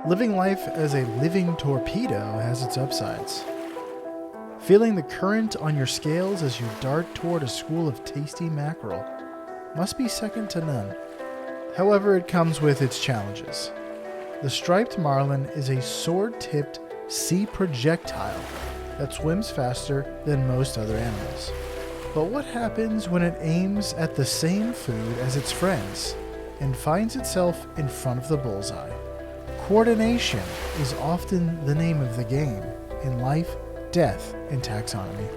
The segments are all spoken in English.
Living life as a living torpedo has its upsides. Feeling the current on your scales as you dart toward a school of tasty mackerel must be second to none. However, it comes with its challenges. The striped marlin is a sword-tipped sea projectile that swims faster than most other animals. But what happens when it aims at the same food as its friends and finds itself in front of the bullseye? Coordination is often the name of the game in life, death, and taxonomy.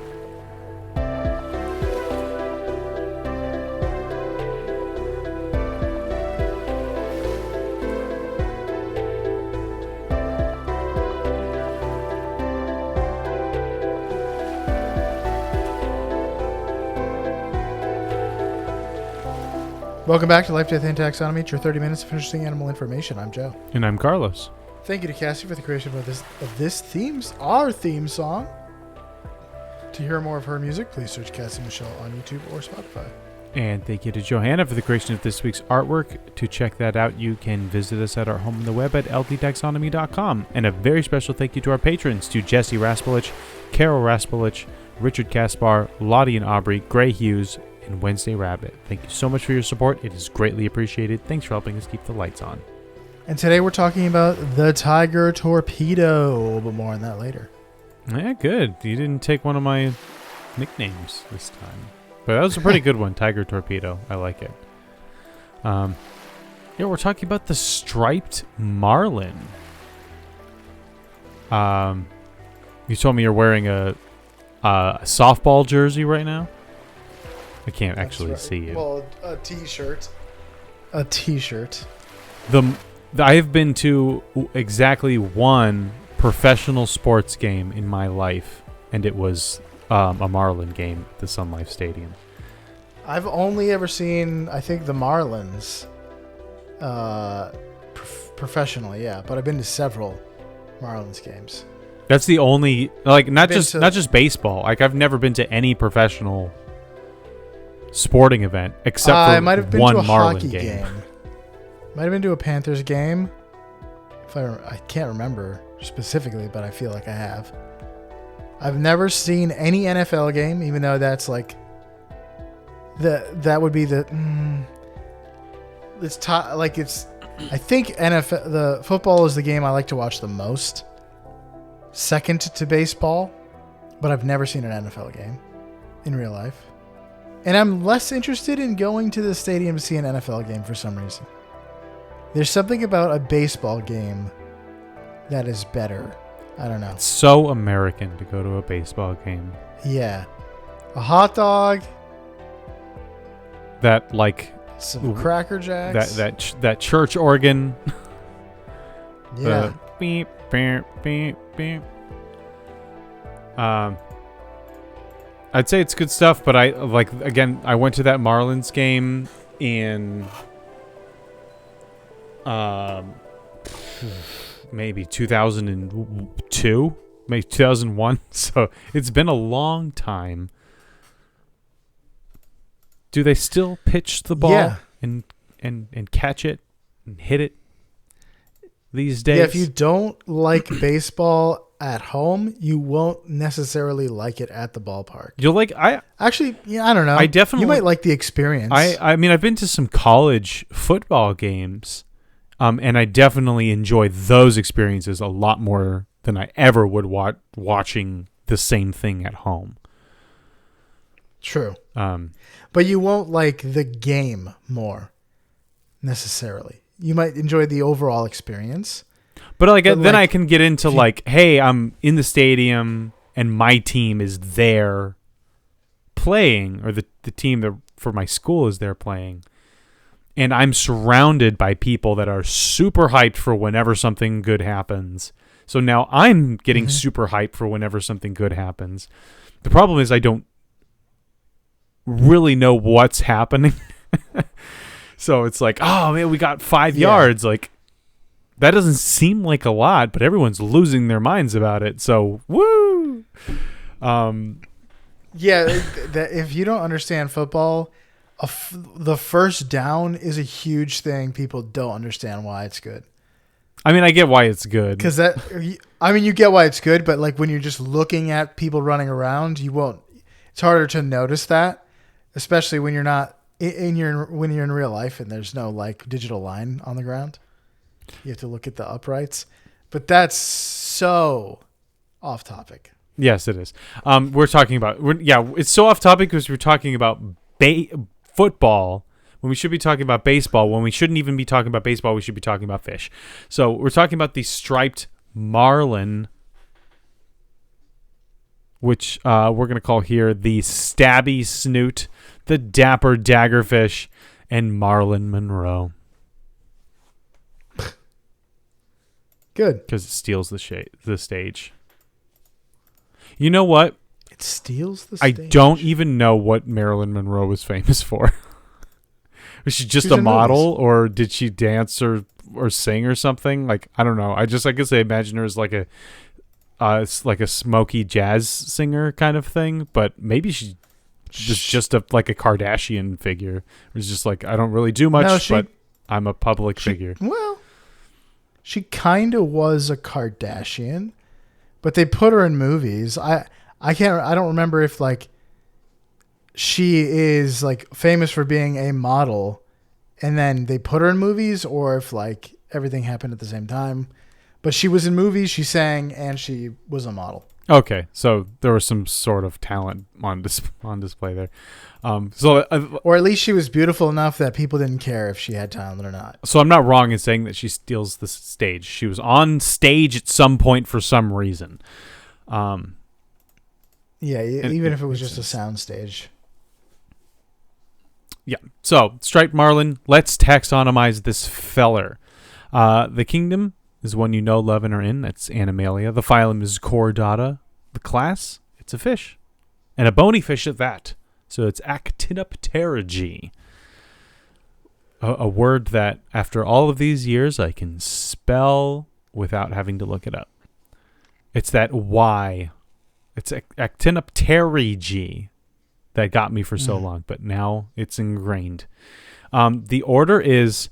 Welcome back to Life, Death, and Taxonomy. It's your 30 minutes of interesting animal information. I'm Joe. And I'm Carlos. Thank you to Cassie for the creation of our theme song. To hear more of her music, please search Cassie Michelle on YouTube or Spotify. And thank you to Johanna for the creation of this week's artwork. To check that out, you can visit us at our home on the web at ldtaxonomy.com. And a very special thank you to our patrons, to Jesse Raspolich, Carol Raspolich, Richard Kaspar, Lottie and Aubrey, Gray Hughes, and Wednesday Rabbit. Thank you so much for your support. It is greatly appreciated. Thanks for helping us keep the lights on. And today we're talking about the tiger torpedo, but more on that later. Yeah, good. You didn't take one of my nicknames this time. But that was a pretty good one, Tiger Torpedo. I like it. Yeah, we're talking about the striped marlin. You told me you're wearing a softball jersey right now? I can't actually see you. Well, a t-shirt. A t-shirt. I have been to exactly one professional sports game in my life, and it was a Marlin game at the Sun Life Stadium. I've only ever seen, I think, the Marlins professionally, yeah. But I've been to several Marlins games. That's the only, not just baseball. I've never been to any professional sporting event except for I might have been one to a Marlin hockey game. Might have been to a Panthers game. I can't remember specifically, but I feel like I have. I've never seen any NFL game, even though that's like that would be the I think NFL, the football is the game I like to watch the most, second to baseball, but I've never seen an NFL game in real life. And I'm less interested in going to the stadium to see an NFL game for some reason. There's something about a baseball game that is better. I don't know. It's so American to go to a baseball game. Yeah. A hot dog. That, some Cracker Jacks. That church organ. Yeah. Beep, beep, beep, beep. I'd say it's good stuff, but I went to that Marlins game in maybe 2002, maybe 2001. So it's been a long time. Do they still pitch the ball and catch it and hit it these days? Yeah, if you don't like baseball at home, you won't necessarily like it at the ballpark. You'll I don't know. You might like the experience. I mean, I've been to some college football games, and I definitely enjoy those experiences a lot more than I ever would watching the same thing at home. True. But you won't like the game more necessarily. You might enjoy the overall experience. But then I can get into hey, I'm in the stadium and my team is there playing, or the team for my school is there playing. And I'm surrounded by people that are super hyped for whenever something good happens. So now I'm getting super hyped for whenever something good happens. The problem is I don't really know what's happening. So it's like, oh man, we got 5 yards. That doesn't seem like a lot, but everyone's losing their minds about it. So, woo! If you don't understand football, the first down is a huge thing. People don't understand why it's good. I mean, I get why it's good. Because you get why it's good, but like when you're just looking at people running around, you won't. It's harder to notice that, especially when you're not when you're in real life and there's no like digital line on the ground. You have to look at the uprights, but that's so off topic. Yes, it is. We're talking about it's so off topic because we're talking about football. When we should be talking about baseball, when we shouldn't even be talking about baseball, we should be talking about fish. So we're talking about the striped marlin, which we're going to call here the stabby snoot, the dapper daggerfish, and Marlin Monroe. Good. Because it steals the stage. You know what? It steals the stage? I don't even know what Marilyn Monroe was famous for. Was she just a model, or did she dance or sing or something? Like, I don't know. I guess I imagine her as like a smoky jazz singer kind of thing. But maybe she just like a Kardashian figure. It was just like, I don't really do much, but I'm a public figure. Well, she kind of was a Kardashian, but they put her in movies. I don't remember if like she is like famous for being a model and then they put her in movies, or if like everything happened at the same time. But she was in movies, she sang, and she was a model. Okay, so there was some sort of talent on display there. Or at least she was beautiful enough that people didn't care if she had talent or not. So I'm not wrong in saying that she steals the stage. She was on stage at some point for some reason. Even if it was just a sound stage. Yeah. So, striped marlin, let's taxonomize this feller. The kingdom is one you know, love, and are in. That's Animalia. The phylum is Chordata. The class, it's a fish. And a bony fish at that. So it's Actinopterygii. A word that, after all of these years, I can spell without having to look it up. It's that Y. It's Actinopterygii that got me for so long, but now it's ingrained. The order is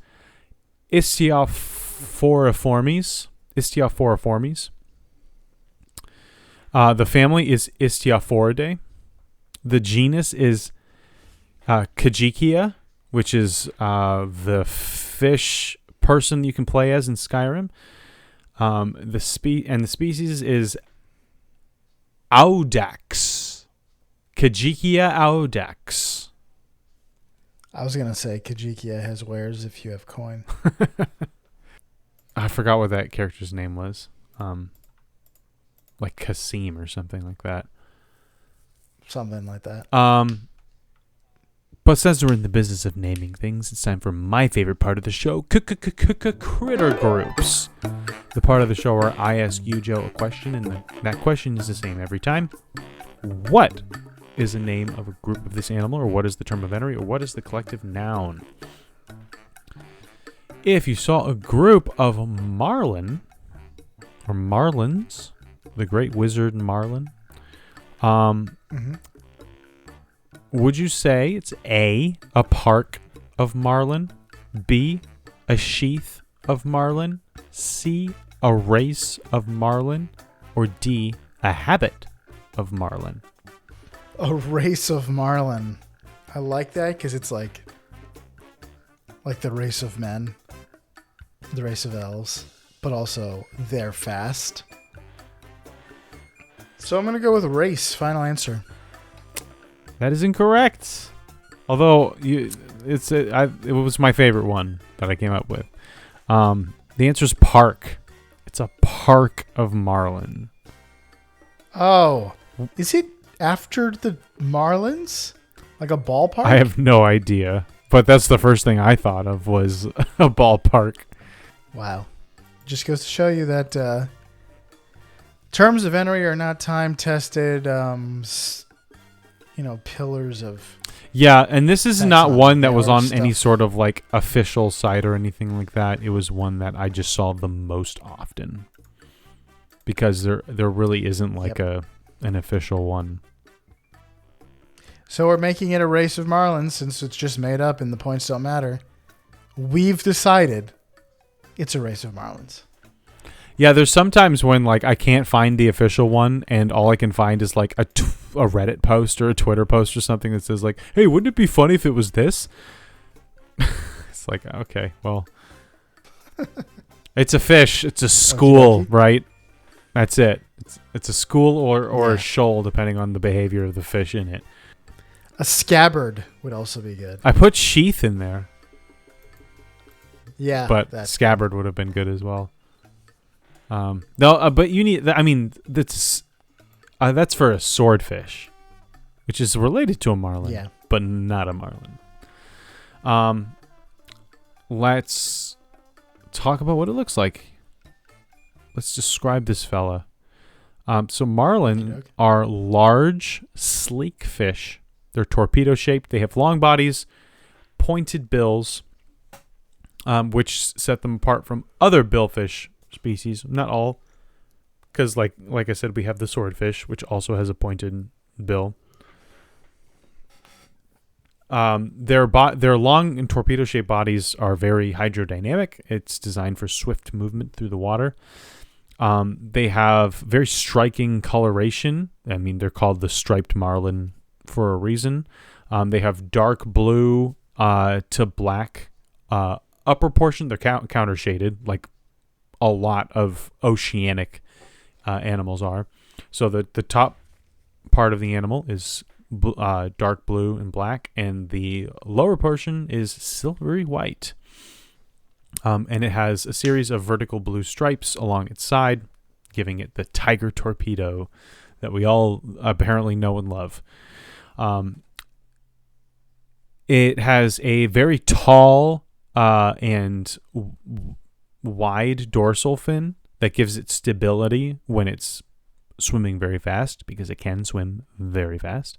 Istiophoriformes. The family is Istiophoridae. The genus is Kajikia, which is the fish person you can play as in Skyrim. The species is Audax. Kajikia audax. I was going to say Kajikia has wares if you have coin. I forgot what that character's name was. Like Kasim or something like that. Something like that. But since we're in the business of naming things, it's time for my favorite part of the show, Critter Groups. The part of the show where I ask you, Joe, a question, and that question is the same every time. What is the name of a group of this animal, or what is the term of entry, or what is the collective noun? If you saw a group of marlin, or marlins, the great wizard Marlin, would you say it's A, a park of marlin, B, a sheath of marlin, C, a race of marlin, or D, a habit of marlin? A race of marlin. I like that because it's like the race of men, the race of elves, but also they're fast. So I'm going to go with race. Final answer. That is incorrect. Although it was my favorite one that I came up with. The answer is park. It's a park of marlin. Oh, is it after the Marlins? Like a ballpark? I have no idea. But that's the first thing I thought of was a ballpark. Wow. Just goes to show you that terms of entry are not time-tested, pillars of... Yeah, and this is not one that was on stuff. any sort of like official site or anything like that. It was one that I just saw the most often. Because there really isn't like an official one. So we're making it a race of marlins since it's just made up and the points don't matter. We've decided it's a race of marlins. Yeah, there's sometimes when like I can't find the official one, and all I can find is like a Reddit post or a Twitter post or something that says like, "Hey, wouldn't it be funny if it was this?" It's like, okay, well, it's a fish. It's a school, right? That's it. It's a school or a shoal, depending on the behavior of the fish in it. A scabbard would also be good. I put sheath in there. Yeah, but scabbard would have been good as well. No, but you need. I mean, that's for a swordfish, which is related to a marlin, but not a marlin. Let's talk about what it looks like. Let's describe this fella. So marlin are large, sleek fish. They're torpedo shaped. They have long bodies, pointed bills, which set them apart from other billfish species. Not all, because like I said, we have the swordfish, which also has a pointed bill. Their long and torpedo-shaped bodies are very hydrodynamic. It's designed for swift movement through the water. They have very striking coloration. I mean, they're called the striped marlin for a reason. They have dark blue to black upper portion. They're counter shaded, like a lot of oceanic animals are. So the top part of the animal is dark blue and black, and the lower portion is silvery white. And it has a series of vertical blue stripes along its side, giving it the tiger torpedo that we all apparently know and love. It has a very tall and wide dorsal fin that gives it stability when it's swimming very fast, because it can swim very fast.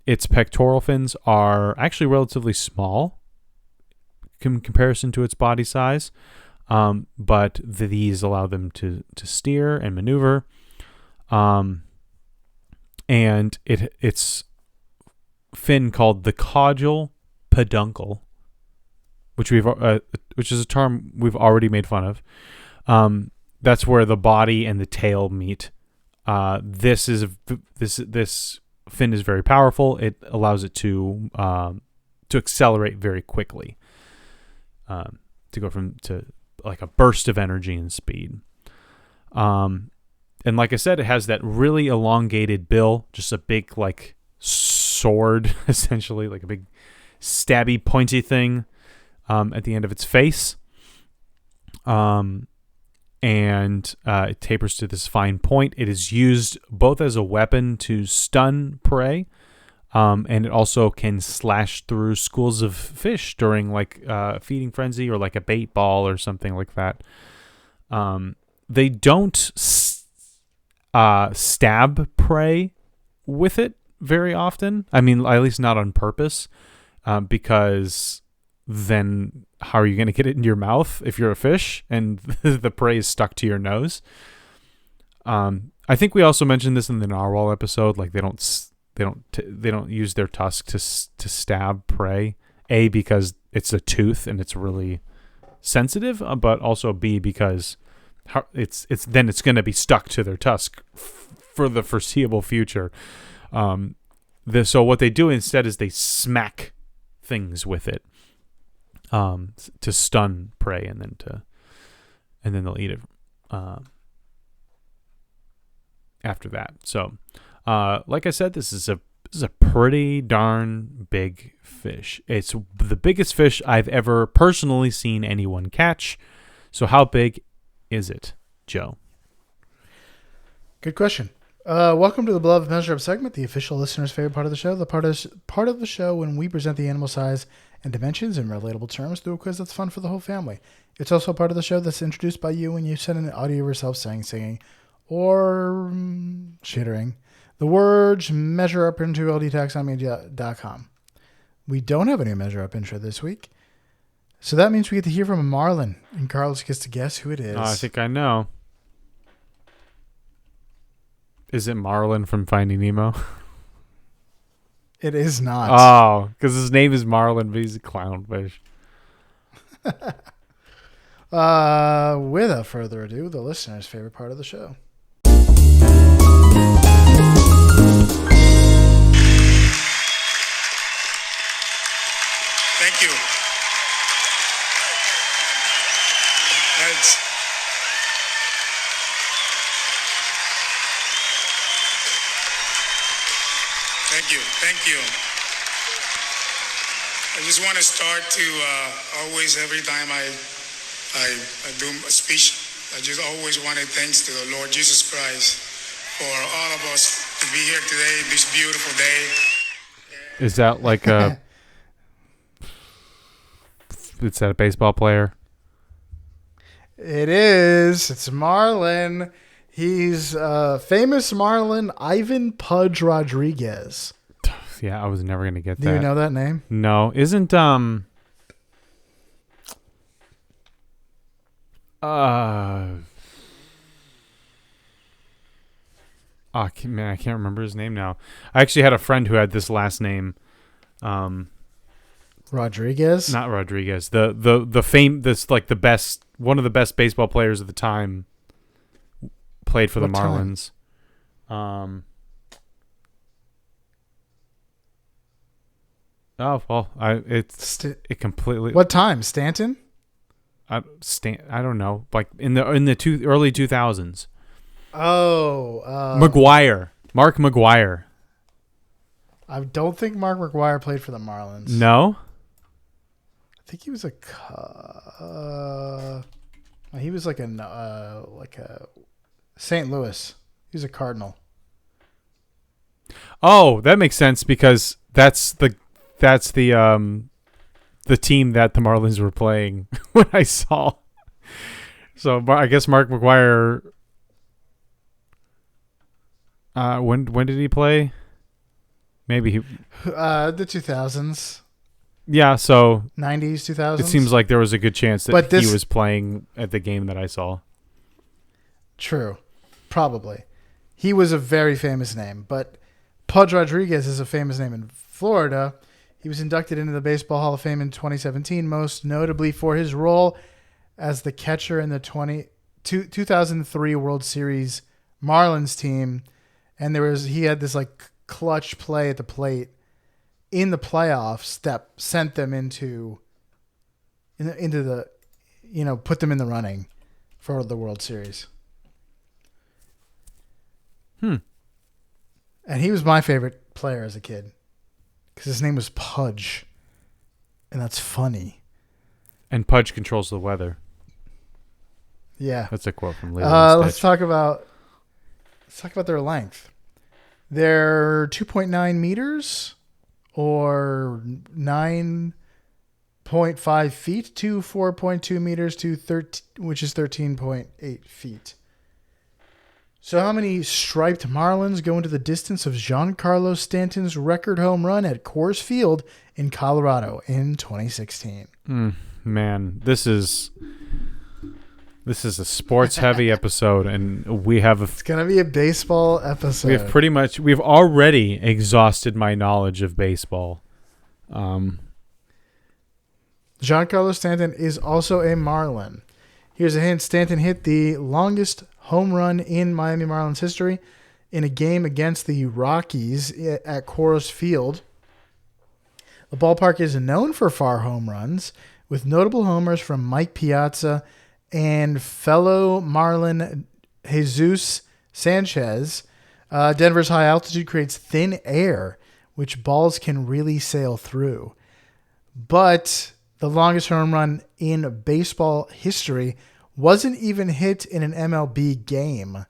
Its pectoral fins are actually relatively small in comparison to its body size, but these allow them to steer and maneuver. And its fin called the caudal peduncle, which is a term we've already made fun of. That's where the body and the tail meet. This fin is very powerful. It allows it to accelerate very quickly, to go to like a burst of energy and speed. And like I said, it has that really elongated bill, just a big like sword, essentially, like a big stabby, pointy thing at the end of its face. And it tapers to this fine point. It is used both as a weapon to stun prey, and it also can slash through schools of fish during like a feeding frenzy or like a bait ball or something like that. They don't stab prey with it very often. I mean, at least not on purpose, because then how are you going to get it in your mouth if you're a fish and the prey is stuck to your nose? I think we also mentioned this in the narwhal episode. Like they don't use their tusk to stab prey. A, because it's a tooth and it's really sensitive, but also B, because it's going to be stuck to their tusk for the foreseeable future. So what they do instead is they smack things with it, to stun prey, and then they'll eat it after that. So, like I said, this is a pretty darn big fish. It's the biggest fish I've ever personally seen anyone catch. So how big is it, Joe? Good question. Welcome to the Beloved Measure Up segment, the official listener's favorite part of the show. The part of the show when we present the animal size and dimensions in relatable terms through a quiz that's fun for the whole family. It's also part of the show that's introduced by you when you send an audio of yourself singing, or chittering the words measure up into ldtaxonomy.com. We don't have any measure up intro this week, so that means we get to hear from a Marlin, and Carlos gets to guess who it is. I think I know. Is it Marlin from Finding Nemo? It is not. Oh, because his name is Marlin, but he's a clownfish. Without further ado, the listener's favorite part of the show. Thank you. Thank you. I just want to start to always, every time I do a speech, I just always wanted thanks to the Lord Jesus Christ for all of us to be here today, this beautiful day. Is that like a... Is that a baseball player? It is. It's Marlin. He's famous Marlin Ivan Pudge Rodriguez. Yeah, I was never going to get that. Do you know that name? No. Isn't... Oh, man, I can't remember his name now. I actually had a friend who had this last name. Rodriguez? Not Rodriguez. The fame. This like the best. One of the best baseball players of the time. Played for the Marlins. Oh well, it completely. What time? Stanton? I don't know. Like in the early 2000s. Oh, McGuire. Mark McGuire. I don't think Mark McGuire played for the Marlins. No. I think he was he was like a St. Louis. He was a Cardinal. Oh, that makes sense because that's the team that the Marlins were playing when I saw. So I guess Mark McGuire. When did he play? Maybe he. The 2000s. Yeah, so 90s, 2000s. It seems like there was a good chance that he was playing at the game that I saw. True, probably. He was a very famous name, but Pudge Rodriguez is a famous name in Florida. He was inducted into the Baseball Hall of Fame in 2017, most notably for his role as the catcher in the 2003 World Series Marlins team. And he had this like clutch play at the plate in the playoffs that sent them into the, put them in the running for the World Series. And he was my favorite player as a kid because his name was Pudge, and that's funny. And Pudge controls the weather. Yeah, that's a quote from Lilo and Stitch. Let's talk about their length. They're 2.9 meters or 9.5 feet to 4.2 meters which is 13.8 feet. So how many striped Marlins go into the distance of Giancarlo Stanton's record home run at Coors Field in Colorado in 2016? Man, this is a sports-heavy episode, and we have it's gonna be a baseball episode. We've already exhausted my knowledge of baseball. Giancarlo Stanton is also a Marlin. Here's a hint: Stanton hit the longest home run in Miami Marlins history in a game against the Rockies at Coors Field. The ballpark is known for far home runs, with notable homers from Mike Piazza and fellow Marlin Jesus Sanchez. Denver's high altitude creates thin air, which balls can really sail through. But the longest home run in baseball history wasn't even hit in an MLB game.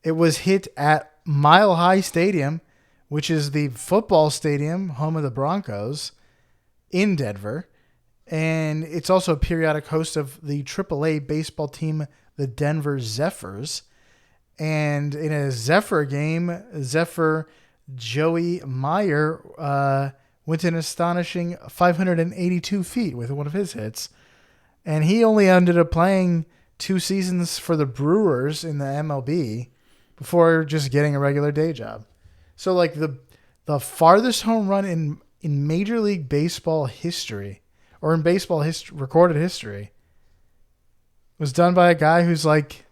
It was hit at Mile High Stadium, which is the football stadium, home of the Broncos, in Denver. And it's also a periodic host of the AAA baseball team, the Denver Zephyrs. And in a Zephyr game, Zephyr Joey Meyer went an astonishing 582 feet with one of his hits. And he only ended up playing 2 seasons for the Brewers in the MLB before just getting a regular day job. So like the farthest home run in Major League Baseball history, or in baseball recorded history, was done by a guy who's like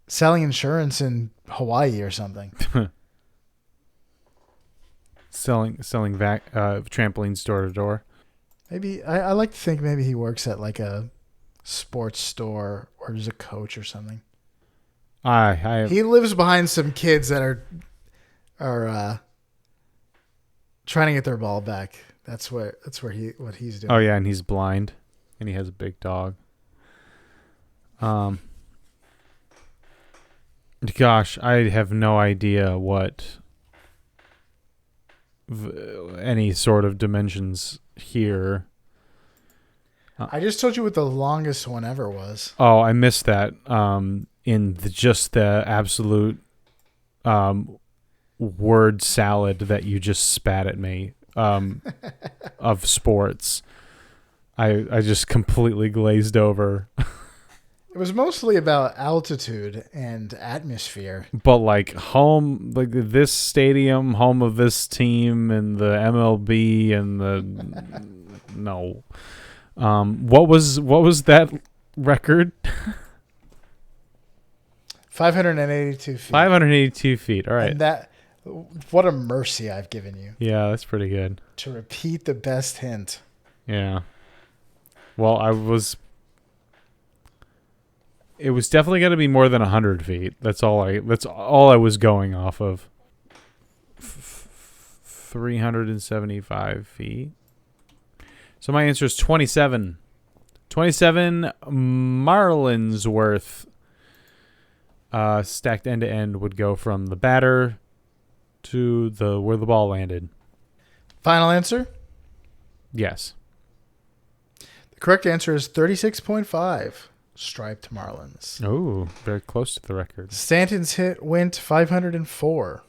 selling insurance in Hawaii or something. selling trampolines door to door. Maybe I like to think maybe he works at like a sports store or is a coach or something. He lives behind some kids that are trying to get their ball back. That's what he's doing. Oh yeah, and he's blind, and he has a big dog. Gosh, I have no idea what any sort of dimensions here. I just told you what the longest one ever was. Oh, I missed that. In just the absolute word salad that you just spat at me of sports. I just completely glazed over. It was mostly about altitude and atmosphere. But like home, like this stadium, home of this team, and the MLB, and the no. What was that record? 582 feet. 582 feet. All right. And what a mercy I've given you. Yeah, that's pretty good. To repeat the best hint. Yeah. Well, it was definitely going to be more than 100 feet. That's all I was going off of. 375 feet. So my answer is 27. 27 Marlins worth. Stacked end to end would go from the batter to where the ball landed. Final answer? Yes. The correct answer is 36.5 striped Marlins. Oh, very close to the record. Stanton's hit went 504.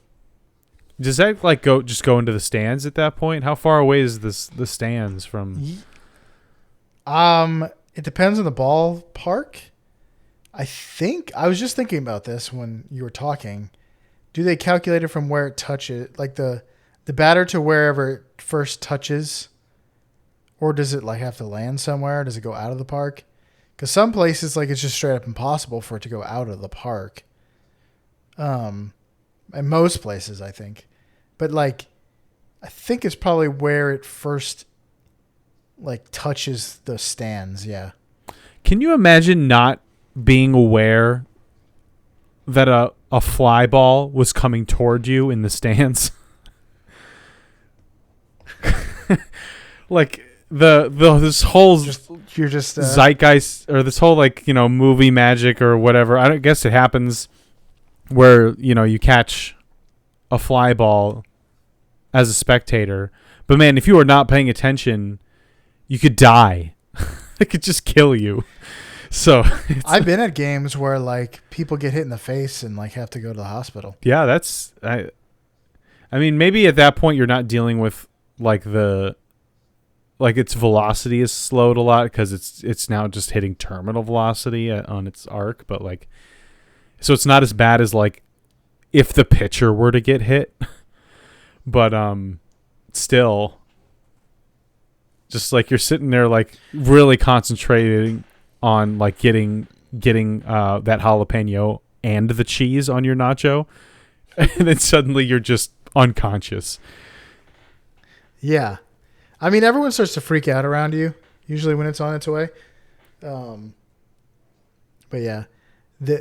Does that like go into the stands at that point? How far away is the stands from? It depends on the ballpark. I think I was just thinking about this when you were talking. Do they calculate it from where it touches, like the batter to wherever it first touches, or does it like have to land somewhere? Does it go out of the park? Because some places like it's just straight up impossible for it to go out of the park. And most places, I think, but like I think it's probably where it first like touches the stands. Yeah. Can you imagine not being aware that a fly ball was coming toward you in the stands? Like this whole zeitgeist, or this whole like, you know, movie magic or whatever. I guess it happens where, you know, you catch a fly ball as a spectator, but man, if you are not paying attention, you could die. It could just kill you. So I've been at games where like people get hit in the face and like have to go to the hospital. Yeah, I mean, maybe at that point you're not dealing with like its velocity is slowed a lot because it's now just hitting terminal velocity on its arc, but like, so it's not as bad as like if the pitcher were to get hit, but still, just like you're sitting there like really concentrating on like getting that jalapeno and the cheese on your nacho, and then suddenly you're just unconscious. Yeah. I mean, everyone starts to freak out around you, usually when it's on its way. But yeah, you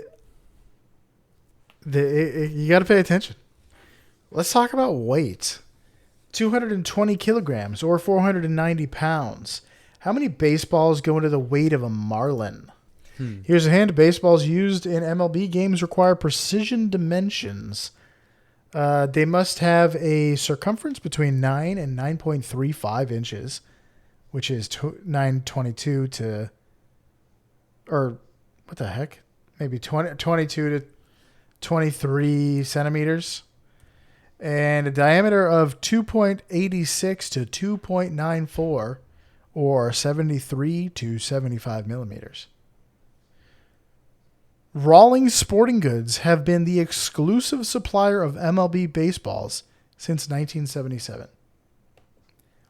got to pay attention. Let's talk about weight. 220 kilograms or 490 pounds. How many baseballs go into the weight of a Marlin? Here's a hint. Baseballs used in MLB games require precision dimensions. They must have a circumference between 9 and 9.35 inches, which is 922 to, or what the heck? Maybe 22 to 23 centimeters. And a diameter of 2.86 to 2.94 or 73 to 75 millimeters. Rawlings Sporting Goods have been the exclusive supplier of MLB baseballs since 1977.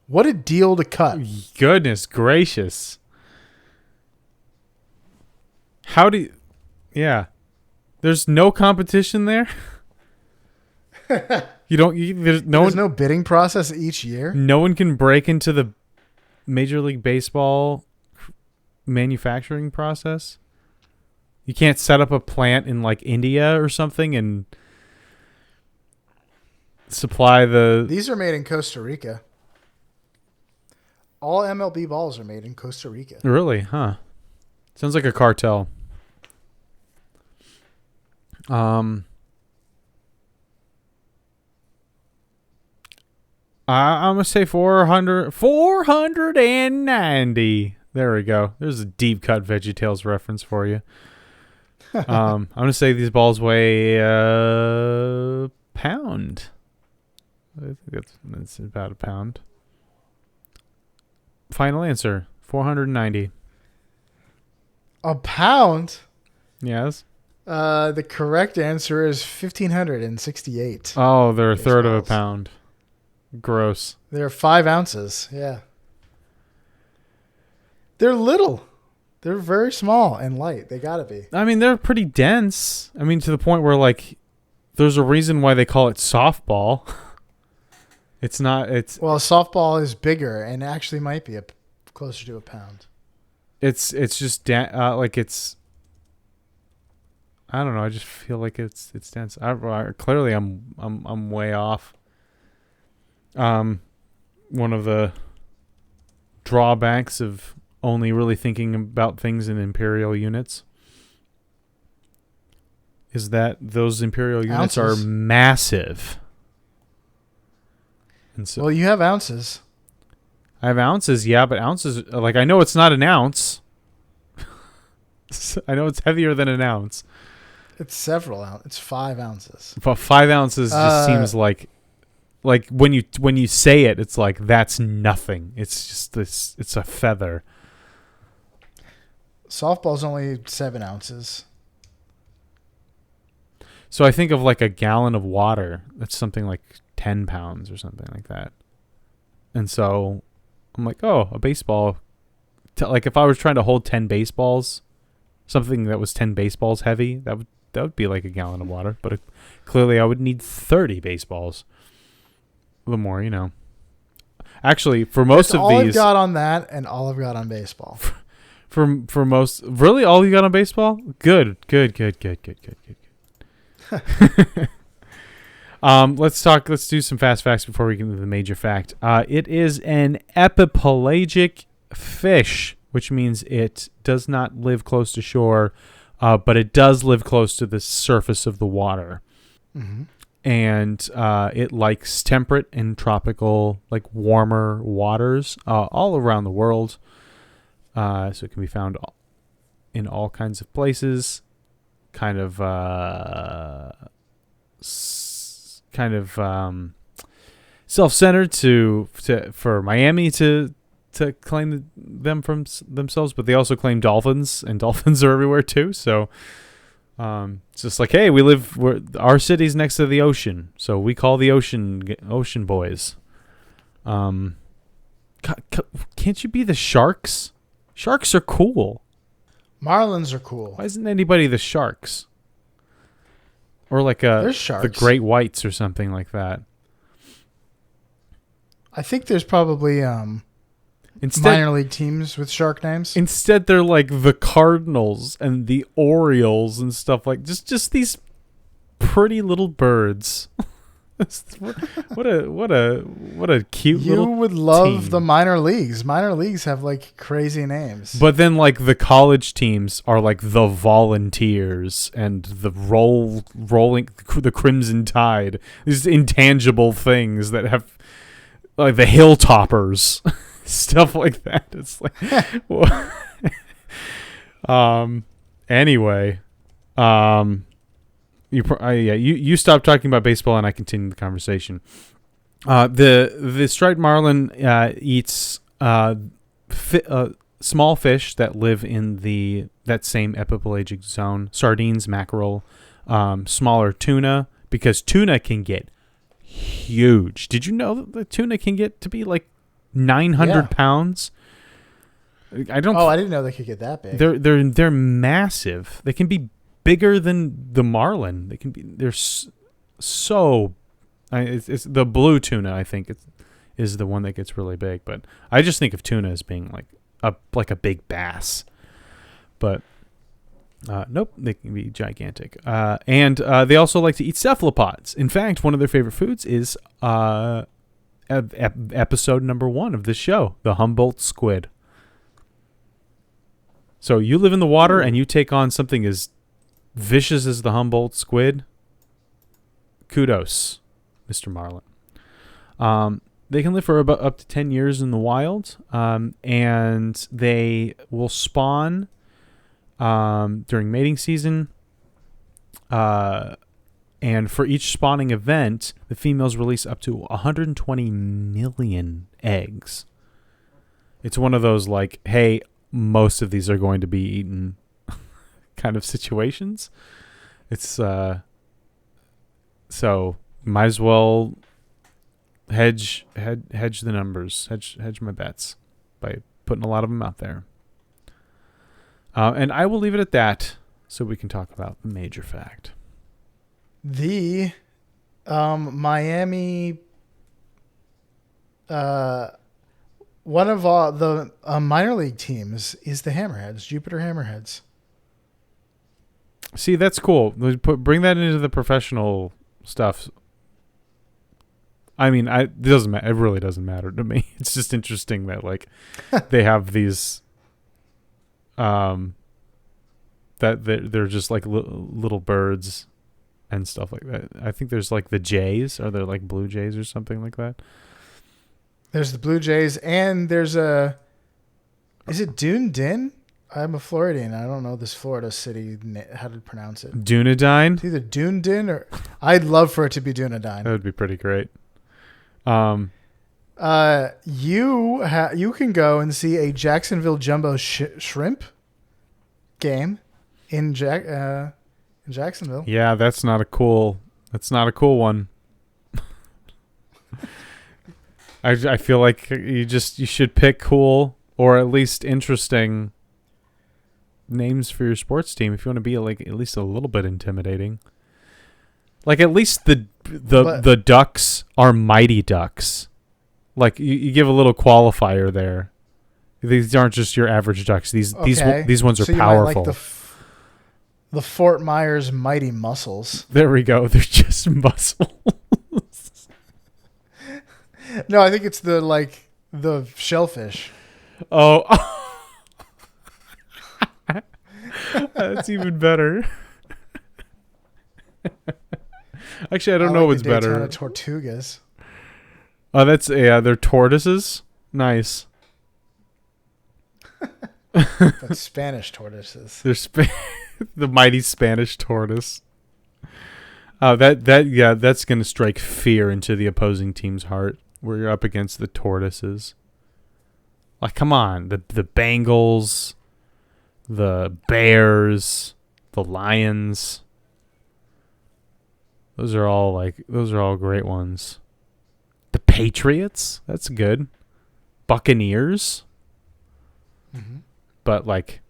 What a deal to cut. Goodness gracious. How do you... Yeah. There's no competition there? There's no bidding process each year? No one can break into the Major League Baseball manufacturing process? You can't set up a plant in like India or something and supply the... These are made in Costa Rica. All MLB balls are made in Costa Rica. Really? Huh. Sounds like a cartel. I'm going to say 490. There we go. There's a deep cut VeggieTales reference for you. I'm going to say these balls weigh a pound. I think that's about a pound. Final answer, 490. A pound? Yes. The correct answer is 1,568. Oh, they're a third of a pound. Gross. They're 5 ounces. Yeah. They're little. They're very small and light. They gotta be. I mean, they're pretty dense. I mean, to the point where like, there's a reason why they call it softball. It's not. It's well, softball is bigger and actually might be closer to a pound. It's just like it's. I don't know. I just feel like it's dense. Clearly, I'm way off. One of the drawbacks of only really thinking about things in imperial units is that those imperial units are massive. And so, well, you have ounces. I have ounces, yeah, but ounces, like, I know it's not an ounce. I know it's heavier than an ounce. It's several ounces. It's 5 ounces. But 5 ounces just seems like when you say it, it's like that's nothing. It's just this. It's a feather. Softball's only 7 ounces. So I think of like a gallon of water. That's something like 10 pounds or something like that. And so I'm like, oh, a baseball. Like if I was trying to hold 10 baseballs, something that was 10 baseballs heavy, that would be like a gallon of water. But clearly I would need 30 baseballs. A little more, you know. Actually, for most of all these... I've got on that and all I've got on baseball. For most... Really? All you got on baseball? Good. Let's do some fast facts before we get into the major fact. It is an epipelagic fish, which means it does not live close to shore, but it does live close to the surface of the water. Mm-hmm. And it likes temperate and tropical, like warmer waters all around the world. So it can be found in all kinds of places. Kind of self-centered for Miami to claim them from themselves, but they also claim dolphins, and dolphins are everywhere too. So it's just like, hey, our city's next to the ocean, so we call the ocean boys. Can't you be the sharks? Sharks are cool. Marlins are cool. Why isn't anybody the sharks? Or like the great whites or something like that. I think there's probably minor league teams with shark names. Instead, they're like the Cardinals and the Orioles and stuff like just these pretty little birds. what a cute little You would love team. the minor leagues. Minor leagues have like crazy names. But then like the college teams are like the Volunteers and the the Crimson Tide. These intangible things that have like the Hilltoppers. Stuff like that. It's like anyway, you stopped talking about baseball and I continued the conversation. The striped marlin eats small fish that live in that same epipelagic zone, sardines, mackerel, smaller tuna, because tuna can get huge. Did you know that the tuna can get to be like 900 pounds? I don't. Oh, I didn't know they could get that big. They're massive. They can be bigger than the marlin. They can be. They're so. It's the blue tuna. I think is the one that gets really big. But I just think of tuna as being like a big bass. But nope, they can be gigantic. And they also like to eat cephalopods. In fact, one of their favorite foods is episode number 1 of this show, the Humboldt squid. So you live in the water and you take on something as vicious as the Humboldt squid. Kudos, Mr. Marlin. They can live for about up to 10 years in the wild, and they will spawn during mating season. And for each spawning event, the females release up to 120 million eggs. It's one of those like, hey, most of these are going to be eaten kind of situations. It's so might as well hedge the numbers, hedge my bets by putting a lot of them out there. And I will leave it at that so we can talk about the major fact. The Miami, one of the minor league teams is the Hammerheads, Jupiter Hammerheads. See, that's cool. Bring that into the professional stuff. I mean, it doesn't matter. It really doesn't matter to me. It's just interesting that like they have these, that they're just like little birds and stuff like that. I think there's like the Jays. Are there like Blue Jays or something like that? There's the Blue Jays, and there's is it Dunedin? I'm a Floridian. I don't know this Florida city, how to pronounce it. Dunedin? It's either Dunedin or... I'd love for it to be Dunedin. That would be pretty great. You can go and see a Jacksonville Jumbo shrimp game in Jacksonville. Yeah, that's not a cool one. I feel like you should pick cool or at least interesting names for your sports team if you want to be like at least a little bit intimidating. Like at least the Ducks are Mighty Ducks. Like you give a little qualifier there. These aren't just your average Ducks. These ones are so powerful. Like the Fort Myers Mighty Mussels. There we go. They're just mussels. No, I think it's the shellfish. Oh. That's even better. Actually, I don't know what's better. Daytona Tortugas. Oh, they're tortoises. Nice. But Spanish tortoises. They're the mighty Spanish tortoise. That's gonna strike fear into the opposing team's heart where you're up against the tortoises. Like, come on, the Bengals, the Bears, the Lions. Those are all great ones. The Patriots, that's good. Buccaneers. Mm-hmm. But like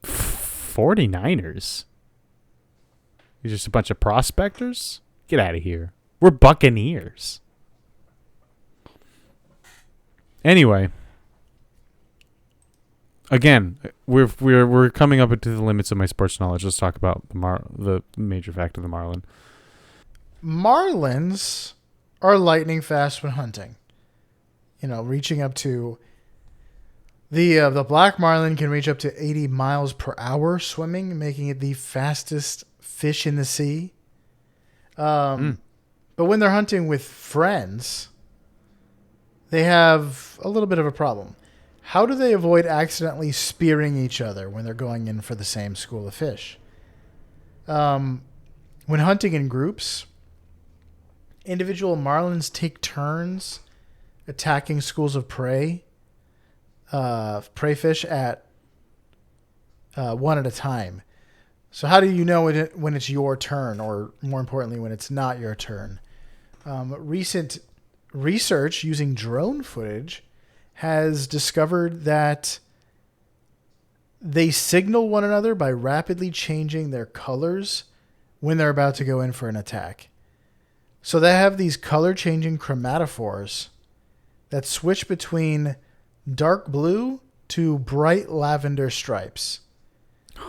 49ers. You're just a bunch of prospectors? Get out of here. We're Buccaneers. Anyway, again, we're coming up to the limits of my sports knowledge. Let's talk about the major fact of the marlin. Marlins are lightning fast when hunting. Reaching up to the black marlin can reach up to 80 miles per hour swimming, making it the fastest fish in the sea. But when they're hunting with friends, they have a little bit of a problem. How do they avoid accidentally spearing each other when they're going in for the same school of fish? When hunting in groups, individual marlins take turns attacking schools of prey fish at one at a time. So how do you know when it's your turn, or more importantly, when it's not your turn? Recent research using drone footage has discovered that they signal one another by rapidly changing their colors when they're about to go in for an attack. So they have these color-changing chromatophores that switch between dark blue to bright lavender stripes.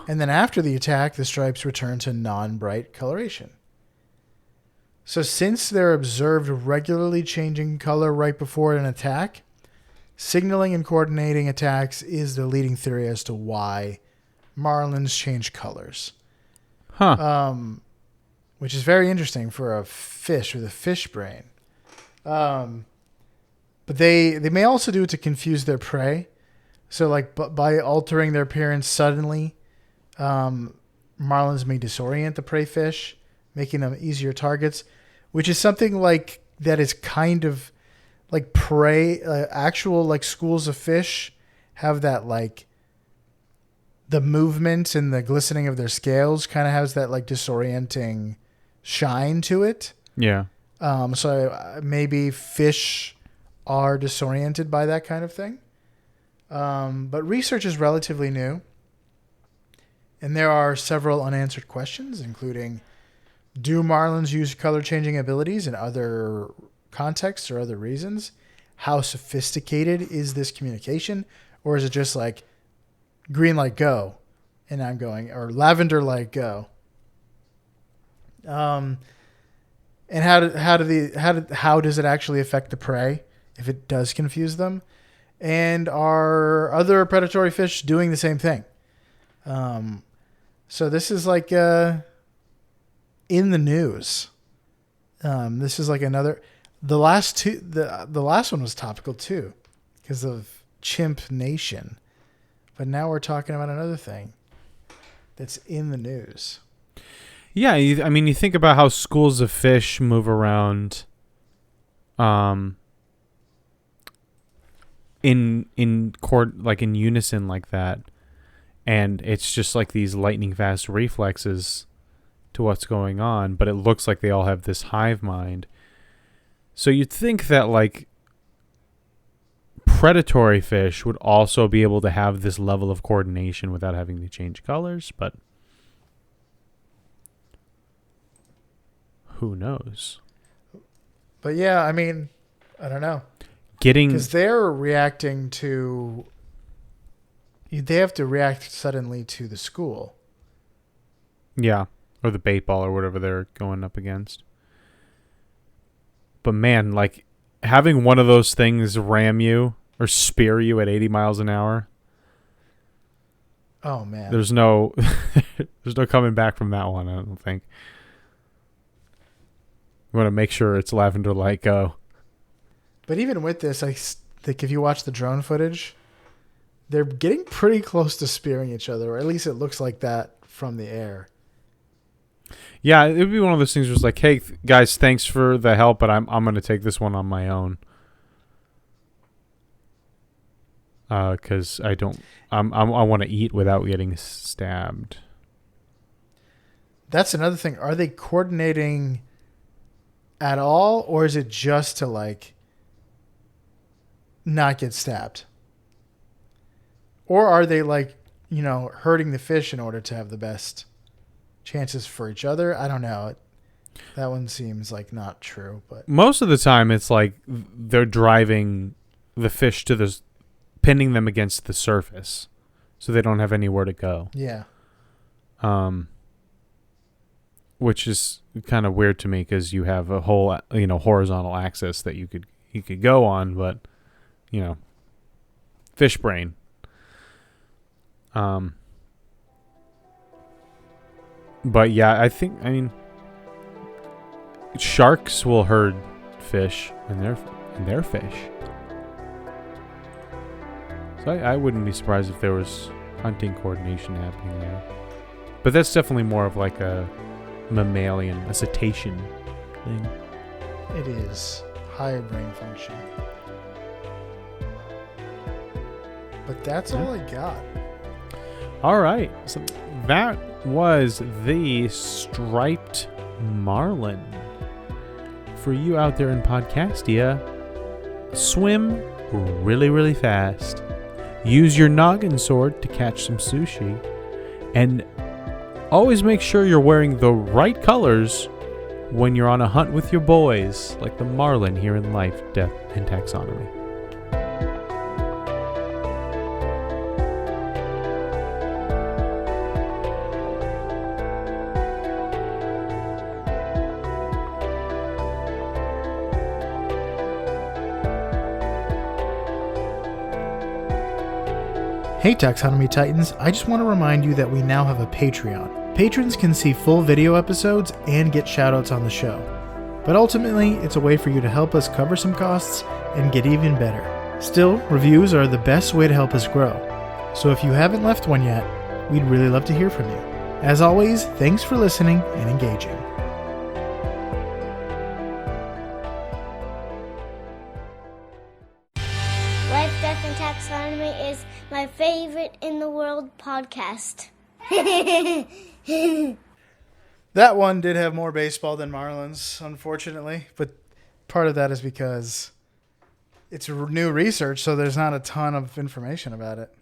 And then after the attack, the stripes return to non-bright coloration. So since they're observed regularly changing color right before an attack, signaling and coordinating attacks is the leading theory as to why marlins change colors. Huh. Which is very interesting for a fish with a fish brain. But they may also do it to confuse their prey. So like by altering their appearance suddenly, marlins may disorient the prey fish, making them easier targets, which is something like that is kind of like prey, actual like schools of fish have that like the movement and the glistening of their scales kind of has that like disorienting shine to it. Yeah. So maybe fish are disoriented by that kind of thing. But research is relatively new. And there are several unanswered questions, including, do marlins use color-changing abilities in other contexts or other reasons? How sophisticated is this communication? Or is it just like green light go and I'm going, or lavender light go? And how does it actually affect the prey if it does confuse them? And are other predatory fish doing the same thing? So this is like in the news. This is like another. The last one was topical too, because of Chimp Nation. But now we're talking about another thing that's in the news. Yeah, you think about how schools of fish move around in unison like that. And it's just like these lightning fast reflexes to what's going on, but it looks like they all have this hive mind. So you'd think that like predatory fish would also be able to have this level of coordination without having to change colors, but who knows? But yeah, I mean, I don't know. Because they're reacting to... They have to react suddenly to the school. Yeah, or the bait ball or whatever they're going up against. But man, like having one of those things ram you or spear you at 80 miles an hour. Oh man. There's no coming back from that one, I don't think. You want to make sure it's lavender light go. But even with this, I think if you watch the drone footage, they're getting pretty close to spearing each other, or at least it looks like that from the air. Yeah, it would be one of those things where it's like, hey, guys, thanks for the help, but I'm going to take this one on my own. Because I want to eat without getting stabbed. That's another thing. Are they coordinating at all, or is it just to like not get stabbed? Or are they like, hurting the fish in order to have the best chances for each other? I don't know. That one seems like not true, but most of the time it's like they're driving the fish to pinning them against the surface so they don't have anywhere to go. Yeah. Which is kind of weird to me because you have a whole, horizontal axis that you could go on, but fish brain. But yeah, I mean, sharks will herd fish and their fish. So I wouldn't be surprised if there was hunting coordination happening there. But that's definitely more of like a mammalian, a cetacean thing. It is higher brain function. But that's all I got. All right. So that was the striped marlin. For you out there in Podcastia, swim really, really fast. Use your noggin sword to catch some sushi. And always make sure you're wearing the right colors when you're on a hunt with your boys, like the Marlin here in Life, Death, and Taxonomy. Hey Taxonomy Titans, I just want to remind you that we now have a Patreon. Patrons can see full video episodes and get shoutouts on the show. But ultimately, it's a way for you to help us cover some costs and get even better. Still, reviews are the best way to help us grow. So if you haven't left one yet, we'd really love to hear from you. As always, thanks for listening and engaging. Life, Death, and Taxonomy is my favorite in the world podcast. That one did have more baseball than Marlin's, unfortunately, but part of that is because it's new research, so there's not a ton of information about it.